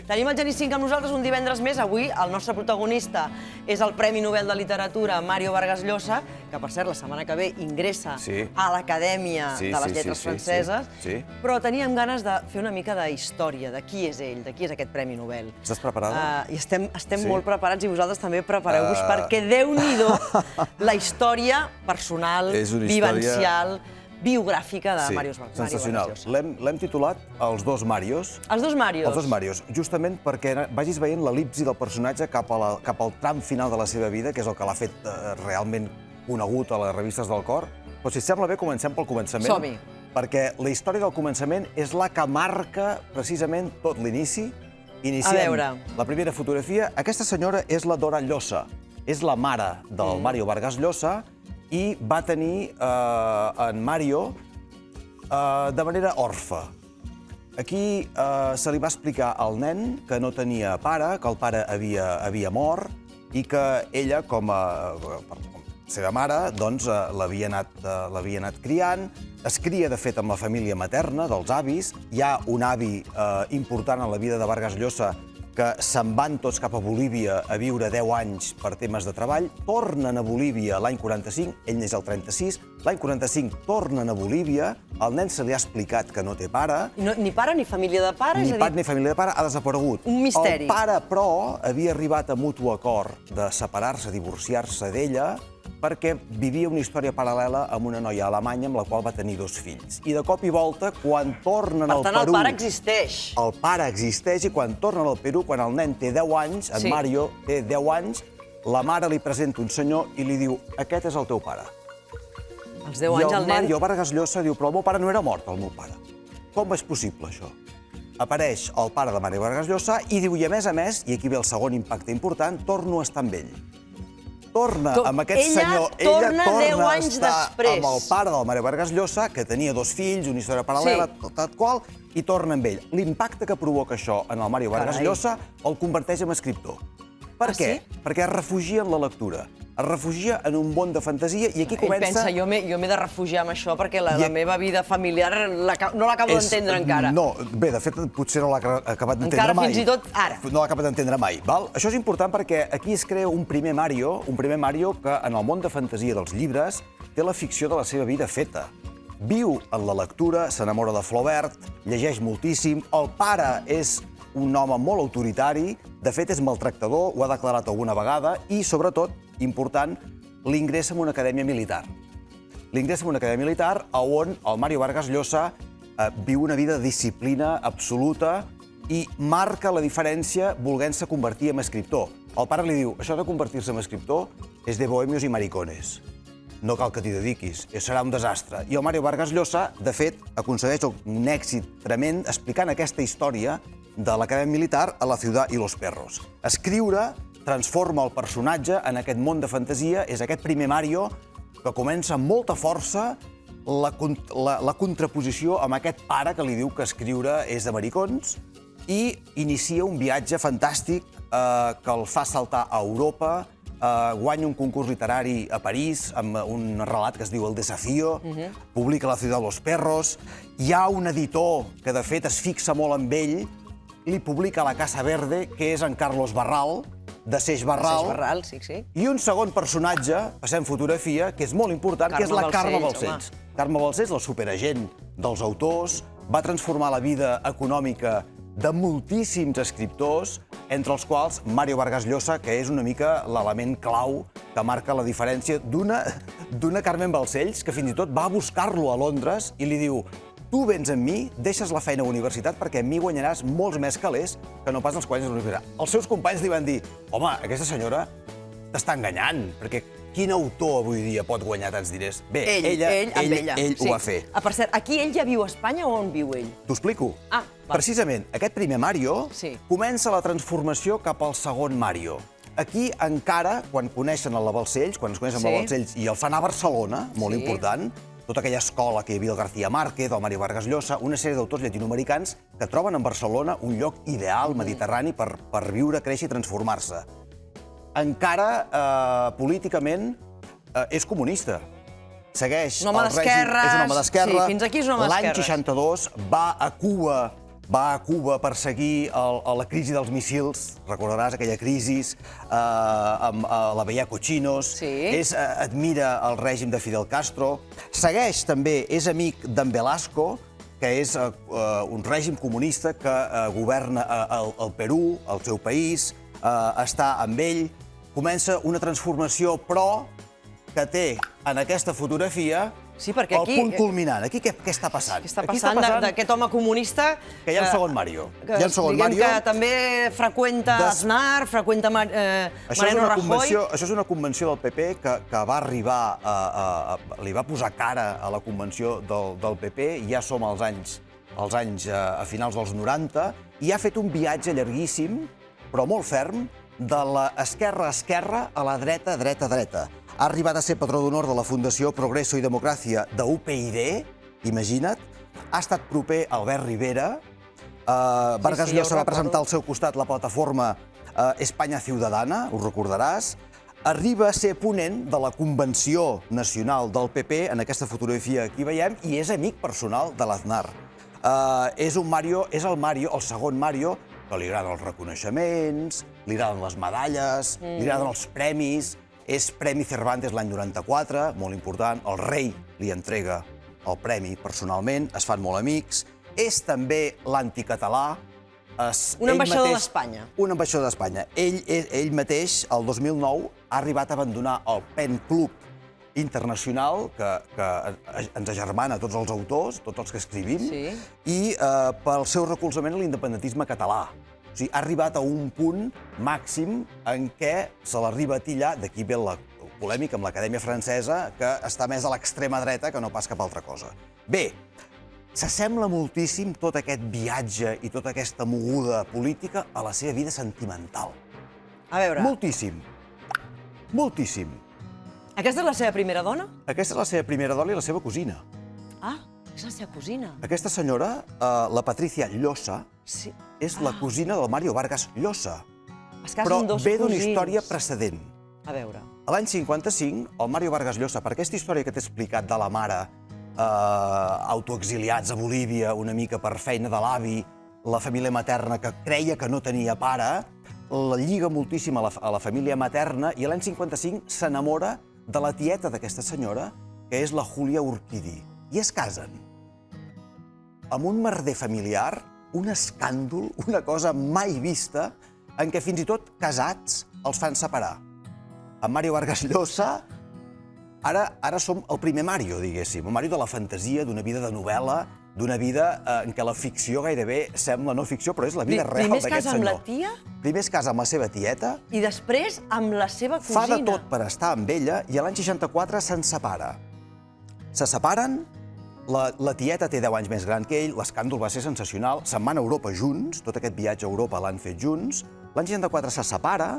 Tenim el Geni 5 amb nosaltres un divendres més. Avui el nostre protagonista és el Premi Nobel de Literatura Mario Vargas Llosa, que per cert la setmana que ve ingressa a l'Acadèmia de les Lletres Franceses, però teníem ganes de fer una mica de història, de qui és ell, de qui és aquest Premi Nobel. Estàs preparada? I estem molt preparats i vosaltres també prepareu-vos perquè Déu-n'hi-do la història personal, vivencial, biogràfica de Mario Vargas Llosa. Sensacional. L'hem titulat Els dos Marios. Els dos Marios. Els dos Marios, justament perquè vagis veient l'el·lipsi del personatge cap al tram final de la seva vida, que és el que l'ha fet realment conegut a les revistes del cor. Però si et sembla bé, comencem pel començament. Som-hi. Perquè la història del començament és la que marca precisament tot l'inici. Iniciem la primera fotografia. Aquesta senyora és la Dora Llosa. És la mare del Mario Vargas Llosa i va tenir en Mario de manera orfa. Aquí se li va explicar al nen que no tenia pare, que el pare havia mort i que ella, com a seva mare, doncs l'havia anat criant. Es cria, de fet, amb la família materna, dels avis. Hi ha un avi important en la vida de Vargas Llosa que se'n van tots cap a Bolívia a viure 10 anys per temes de treball, tornen a Bolívia l'any 45, ell neix el 36, l'any 45 tornen a Bolívia, al nen se li ha explicat que no té pare. Ni pare ni família de pare? Ni pare ni família de pare, ha desaparegut. Un misteri. El pare, però, havia arribat a mutu acord de separar-se, divorciar-se d'ella, perquè vivia una història paral·lela amb una noia alemanya amb la qual va tenir 2 fills. I de cop i volta, quan tornen al Perú... Per tant, el pare existeix. El pare existeix i quan tornen al Perú, quan el nen té 10 anys, en Mario té 10 anys, la mare li presenta un senyor i li diu: aquest és el teu pare. Als 10 anys el nen... I el Mario Vargas Llosa diu: però el meu pare no era mort, el meu pare. Com és possible, això? Apareix el pare de Mario Vargas Llosa i diu, i a més, i aquí ve el segon impacte important, torno a estar amb ell. Torna amb aquest senyor, ella torna a estar amb el pare del Mario Vargas Llosa, que tenia 2 fills, una història paral·lela, tal qual, i torna amb ell. L'impacte que provoca això en el Mario Vargas Llosa el converteix en escriptor. Per què? Perquè es refugia en la lectura. Es refugia en un món de fantasia i aquí comença... Ell pensa, jo m'he de refugiar amb això perquè la meva vida familiar no l'acabo d'entendre encara. No, bé, de fet, potser no l'ha acabat d'entendre mai. Encara fins i tot ara. No l'ha acabat d'entendre mai. Això és important perquè aquí es crea un primer Mario que en el món de fantasia dels llibres té la ficció de la seva vida feta. Viu en la lectura, s'enamora de Flaubert, llegeix moltíssim, el pare és un home molt autoritari, de fet és maltractador, ho ha declarat alguna vegada, i sobretot, important, l'ingressa en una acadèmia militar. L'ingressa en una acadèmia militar on el Mario Vargas Llosa viu una vida de disciplina absoluta i marca la diferència volent-se convertir en escriptor. El pare li diu, això de convertir-se en escriptor és de bohemios i maricones. No cal que t'hi dediquis, serà un desastre. I el Mario Vargas Llosa, de fet, aconsegueix un èxit tremend explicant aquesta història de l'acadèmia militar a La ciudad y los perros. Escriure transforma el personatge en aquest món de fantasia, és aquest primer Mario que comença amb molta força la contraposició amb aquest pare que li diu que escriure és de maricons i inicia un viatge fantàstic que el fa saltar a Europa, guanya un concurs literari a París amb un relat que es diu El desafío, publica La ciudad de los perros, hi ha un editor que de fet es fixa molt amb ell, li publica La casa verde, que és en Carlos Barral, de Seix Barral, i un segon personatge, passem fotografia, que és molt important, que és la Carme Balcells. Carme Balcells, la superagent dels autors, va transformar la vida econòmica de moltíssims escriptors, entre els quals Mario Vargas Llosa, que és una mica l'element clau que marca la diferència d'una Carmen Balcells, que fins i tot va a buscar-lo a Londres i li diu: tu vens amb mi, deixes la feina a la universitat perquè amb mi guanyaràs molts més calés que no pas els guanys a la universitat. Els seus companys li van dir: home, aquesta senyora t'està enganyant, perquè quin autor avui dia pot guanyar tants diners? Bé, ell ho va fer. Per cert, aquí ell ja viu a Espanya o on viu ell? T'ho explico. Precisament, aquest primer Mario comença la transformació cap al segon Mario. Aquí encara, quan coneixen la Balcells, quan es coneixen la Balcells i el fan a Barcelona, molt important, tota aquella escola que hi havia el García Márquez, el Mario Vargas Llosa, una sèrie d'autors llatinoamericans que troben en Barcelona un lloc ideal, mediterrani, per viure, créixer i transformar-se. Encara, políticament, és comunista. Segueix el règim, és un home d'esquerra. Fins aquí és un home d'esquerra. L'any 62 va a Cuba va a Cuba per seguir la crisi dels missils, recordaràs aquella crisi, amb la veia Cochinos, admira el règim de Fidel Castro, segueix també, és amic d'en Velasco, que és un règim comunista que governa el Perú, el seu país, està amb ell, comença una transformació, però que té en aquesta fotografia el punt culminant. Aquí què està passant? Què està passant d'aquest home comunista... Que hi ha un segon Mario. Diguem que també freqüenta Aznar, freqüenta Mariano Rajoy... Això és una convenció del PP que va arribar, li va posar cara a la convenció del PP, ja som als anys a finals dels 90, i ha fet un viatge llarguíssim, però molt ferm, de l'esquerra a esquerra a la dreta, dreta, dreta. Ha arribat a ser patró d'honor de la Fundació Progreso i Democràcia d'UPyD, imagina't. Ha estat proper a Albert Rivera. Vargas Llosa va presentar al seu costat la plataforma Espanya Ciudadana, ho recordaràs. Arriba a ser ponent de la Convenció Nacional del PP, en aquesta fotografia que aquí veiem, i és amic personal de l'Aznar. És el Mario, el segon Mario, que li agraden els reconeixements, li agraden les medalles, li agraden els premis. És Premi Cervantes l'any 94, molt important. El rei li entrega el premi personalment, es fan molt amics. És també l'anticatalà. Un ambaixador d'Espanya. Un ambaixador d'Espanya. Ell mateix, el 2009, ha arribat a abandonar el Pen Club Internacional, que ens agermana tots els autors, tots els que escrivim, i pel seu recolzament a l'independentisme català. O sigui, ha arribat a un punt màxim en què se l'arriba a tillar, d'aquí ve la polèmica amb l'Acadèmia Francesa, que està més a l'extrema dreta que no pas cap altra cosa. Bé, s'assembla moltíssim tot aquest viatge i tota aquesta moguda política a la seva vida sentimental. A veure... Moltíssim. Moltíssim. Aquesta és la seva primera dona? Aquesta és la seva primera dona i la seva cosina. Ah, és la seva cosina. Aquesta senyora, la Patricia Llosa, és la cosina del Mario Vargas Llosa. Però ve d'una història precedent. A veure. A l'any 55, el Mario Vargas Llosa, per aquesta història que t'he explicat de la mare, autoexiliats a Bolívia, una mica per feina de l'avi, la família materna que creia que no tenia pare, la lliga moltíssim a la família materna i l'any 55 s'enamora de la tieta d'aquesta senyora, que és la Julia Urquidi, i es casen. Amb un merder familiar, un escàndol, una cosa mai vista, en què fins i tot casats els fan separar. En Mario Vargas Llosa, ara som el primer Mario, diguéssim, el Mario de la fantasia, d'una vida de novel·la, d'una vida en què la ficció gairebé sembla no ficció, però és la vida real d'aquest senyor. Primer es casa amb la tia? Primer es casa amb la seva tieta. I després amb la seva cosina. Fa de tot per estar amb ella i l'any 64 se'n separa. Se separen, la tieta té 10 anys més gran que ell, l'escàndol va ser sensacional, se'n van a Europa junts, tot aquest viatge a Europa l'han fet junts, l'any 64 se separa.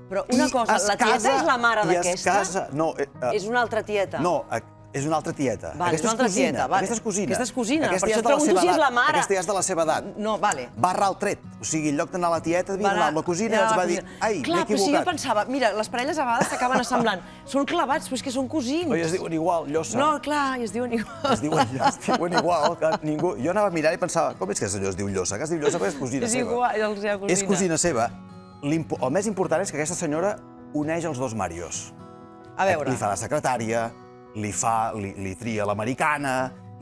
Però una cosa, la tieta és la mare d'aquesta? No. És una altra tieta? No, és una altra tieta. Aquesta és cosina. Aquesta és cosina. Aquesta és cosina, per això et pregunto si és la mare. Aquesta ja és de la seva edat. No, vale. Va errar el tret. O sigui, en lloc d'anar a la tieta, devia anar amb la cosina i ens va dir, ai, m'he equivocat. Clar, però si jo pensava, mira, les parelles a vegades s'acaben assemblant. Són clavats, però és que són cosins. Oi, es diuen igual, Llosa. No, clar, i es diuen igual. Es diuen igual, que ningú... Jo anava a mirar i pensava, com és que el senyor es diu Llosa? Que es diu Llosa perquè és cosina seva. És igual, és la seva cosina. És cosina seva. El més important és que aquesta senyora uneix els dos Marios. A veure... Li fa la secretària, li tria l'americana,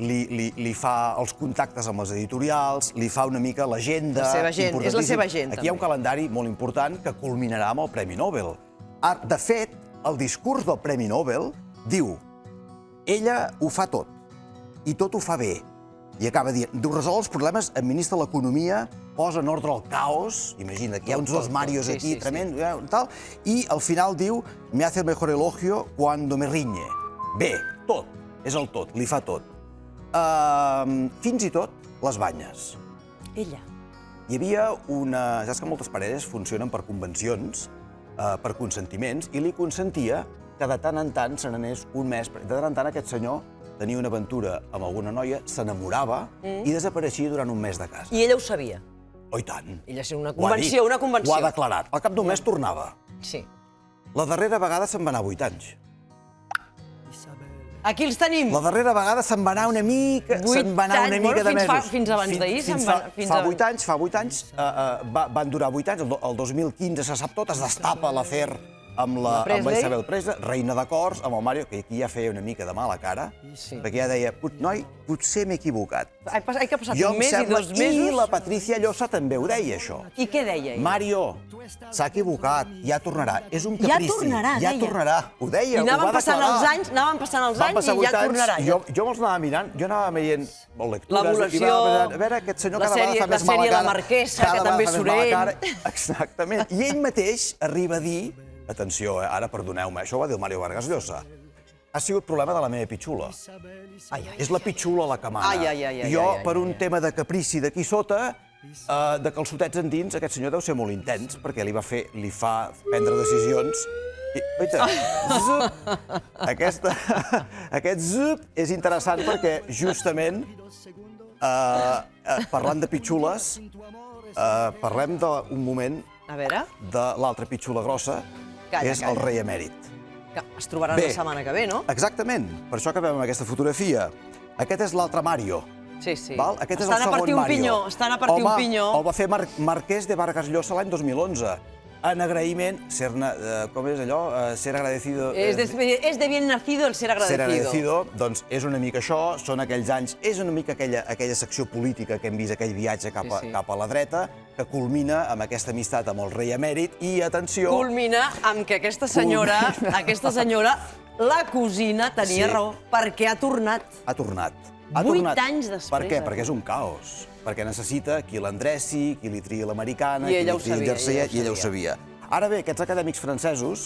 li fa els contactes amb les editorials, li fa una mica l'agenda... La seva gent, és la seva gent, també. Aquí hi ha un calendari molt important que culminarà amb el Premi Nobel. De fet, el discurs del Premi Nobel diu ella ho fa tot, i tot ho fa bé. I acaba dient, resol els problemes, administra l'economia, posa en ordre el caos, imagina't, hi ha uns dos Marios aquí, tremend, tal, i al final diu, me hace el mejor elogio cuando me riñe. Bé, tot, és el tot, li fa tot. Fins i tot les banyes. Ella. Hi havia una... Saps que moltes parelles funcionen per convencions, per consentiments, i li consentia que de tant en tant se n'anés un mes. De tant en tant aquest senyor tenia una aventura amb alguna noia, s'enamorava i desapareixia durant un mes de casa. I ella ho sabia? Oh, i tant. Ella és una convenció, una convenció. Ho ha declarat. Al cap d'un mes tornava. Sí. La darrera vegada se'n va anar 8 anys. Aquí els tenim. La darrera vegada se'n va anar una mica de mesos. Fins abans d'ahir. Fa 8 anys, van durar 8 anys, el 2015 se sap tot, es destapa l'afer amb la Isabel Presley, reina de cors, amb el Mario, que aquí ja feia una mica de mala cara, perquè ja deia, noi, potser m'he equivocat. Ha passat un mes i 2 mesos. I la Patricia Llosa també ho deia, això. I què deia ell? Mario, s'ha equivocat, ja tornarà. És un caprici. Ja tornarà. Ho deia, ho va declarar. I anaven passant els anys i ja tornarà. Jo me'ls anava mirant, jo anava veient lectures. L'evolució, a veure, aquest senyor cada vegada fa més mala cara. la sèrie La Marquesa, que també surt ell. Exactament. I ell mateix arriba a dir, atenció, ara perdoneu-me, això ho va dir el Mario Vargas Llosa, ha sigut problema de la meva pitxula. És la pitxula la que mana. Jo, per un tema de caprici d'aquí sota, de calçotets endins, aquest senyor deu ser molt intens, perquè li fa prendre decisions. Aquest zup és interessant perquè, justament, parlant de pitxules, parlem d'un moment de l'altra pitxula grossa, que és el rei emèrit. Que es trobaran la setmana que ve, no? Exactament, per això que veiem aquesta fotografia. Aquest és l'altre Mario. Sí, sí. Aquest és el segon Mario. Estan a partir un pinyó. El va fer Marquès de Vargas Llosa l'any 2011. En agraïment, com és allò? Ser agradecido... És de bien nacido el ser agradecido. Ser agradecido, doncs és una mica això, són aquells anys, és una mica aquella secció política que hem vist, aquell viatge cap a la dreta, que culmina amb aquesta amistat amb el rei emèrit i, atenció... Culmina amb que aquesta senyora, la cosina, tenia raó, perquè ha tornat. Ha tornat. 8 anys després. Per què? Perquè és un caos. Perquè necessita qui l'endreci, qui li triï l'americana, qui li triï el jersei, i ella ho sabia. Ara bé, aquests acadèmics francesos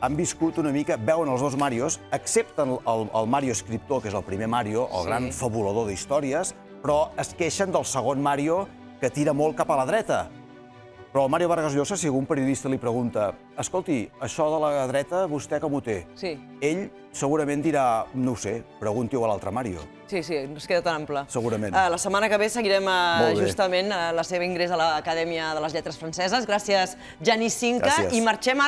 han viscut una mica, veuen els dos Marios, accepten el Mario escriptor, que és el primer Mario, el gran fabulador d'històries, però es queixen del segon Mario, que tira molt cap a la dreta. Però el Mario Vargas Llosa, si algun periodista li pregunta escolti, això de la dreta, vostè com ho té? Ell segurament dirà, no ho sé, pregunti-ho a l'altre Mario. Sí, es queda tan ample. Segurament. La setmana que ve seguirem justament la seva ingrés a l'Acadèmia de les Lletres Franceses. Gràcies, Genís Cinca. I marxem ara